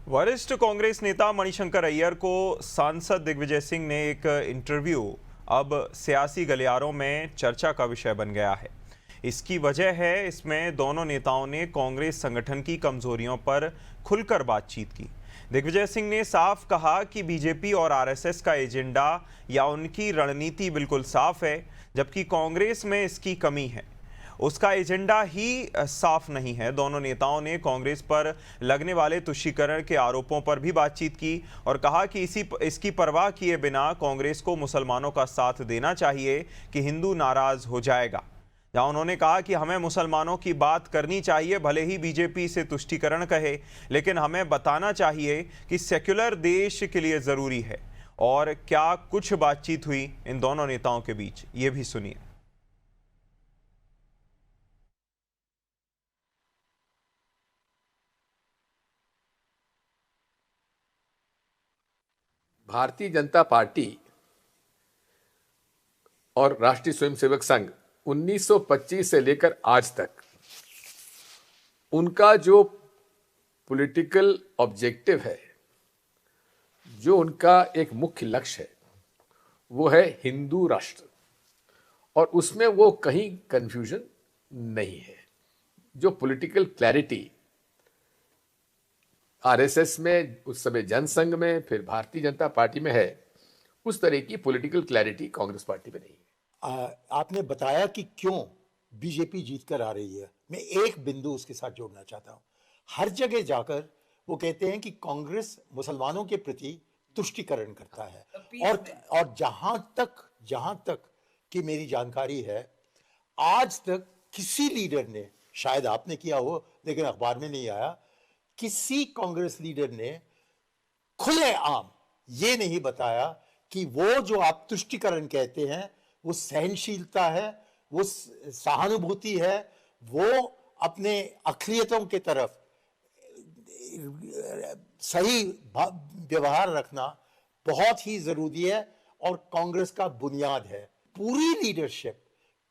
वरिष्ठ कांग्रेस नेता मणिशंकर अय्यर को सांसद दिग्विजय सिंह ने एक इंटरव्यू अब सियासी गलियारों में चर्चा का विषय बन गया है। इसकी वजह है इसमें दोनों नेताओं ने कांग्रेस संगठन की कमजोरियों पर खुलकर बातचीत की। दिग्विजय सिंह ने साफ कहा कि बीजेपी और आरएसएस का एजेंडा या उनकी रणनीति बिल्कुल साफ है, जबकि कांग्रेस में इसकी कमी है, उसका एजेंडा ही साफ नहीं है। दोनों नेताओं ने कांग्रेस पर लगने वाले तुष्टीकरण के आरोपों पर भी बातचीत की और कहा कि इसकी परवाह किए बिना कांग्रेस को मुसलमानों का साथ देना चाहिए कि हिंदू नाराज हो जाएगा। जहां उन्होंने कहा कि हमें मुसलमानों की बात करनी चाहिए, भले ही बीजेपी से तुष्टीकरण कहे, लेकिन हमें बताना चाहिए कि सेक्युलर देश के लिए जरूरी है। और क्या कुछ बातचीत हुई इन दोनों नेताओं के बीच, ये भी सुनिए। भारतीय जनता पार्टी और राष्ट्रीय स्वयंसेवक संघ 1925 से लेकर आज तक उनका जो पॉलिटिकल ऑब्जेक्टिव है, जो उनका एक मुख्य लक्ष्य है, वो है हिंदू राष्ट्र। और उसमें वो कहीं कंफ्यूजन नहीं है। जो पॉलिटिकल क्लैरिटी आरएसएस में, उस समय जनसंघ में, फिर भारतीय जनता पार्टी में है, उस तरह की पॉलिटिकल क्लैरिटी कांग्रेस पार्टी में नहीं है। आपने बताया कि क्यों बीजेपी जीत कर आ रही है। मैं एक बिंदु उसके साथ जोड़ना चाहता हूं। हर जगह जाकर वो कहते हैं कि कांग्रेस मुसलमानों के प्रति तुष्टीकरण करता है। और जहां तक कि मेरी जानकारी है, आज तक किसी लीडर ने, शायद आपने किया हो लेकिन अखबार में नहीं आया, किसी कांग्रेस लीडर ने खुलेआम ये नहीं बताया कि वो जो आप तुष्टीकरण कहते हैं वो सहनशीलता है, वो सहानुभूति है, वो अपने अक़लियतों के तरफ सही व्यवहार रखना बहुत ही जरूरी है और कांग्रेस का बुनियाद है। पूरी लीडरशिप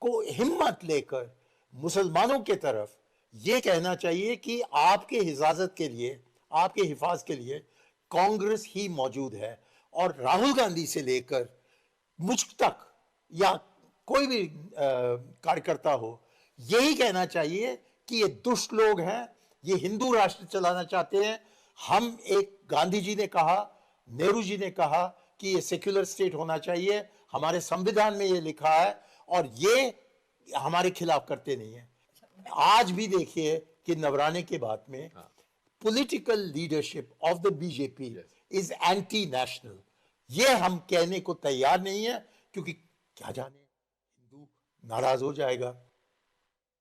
को हिम्मत लेकर मुसलमानों के तरफ ये कहना चाहिए कि आपके हिफाजत के लिए, आपके हिफाज के लिए कांग्रेस ही मौजूद है। और राहुल गांधी से लेकर मुझ तक या कोई भी कार्यकर्ता हो, यही कहना चाहिए कि ये दुष्ट लोग हैं, ये हिंदू राष्ट्र चलाना चाहते हैं। हम एक, गांधी जी ने कहा, नेहरू जी ने कहा कि ये सेक्युलर स्टेट होना चाहिए, हमारे संविधान में ये लिखा है, और ये हमारे खिलाफ करते नहीं है। आज भी देखिए कि नवराने के बाद में political leadership of the BJP is anti national. ये हम कहने को तैयार नहीं है, क्योंकि क्या जाने हिंदू नाराज हो जाएगा।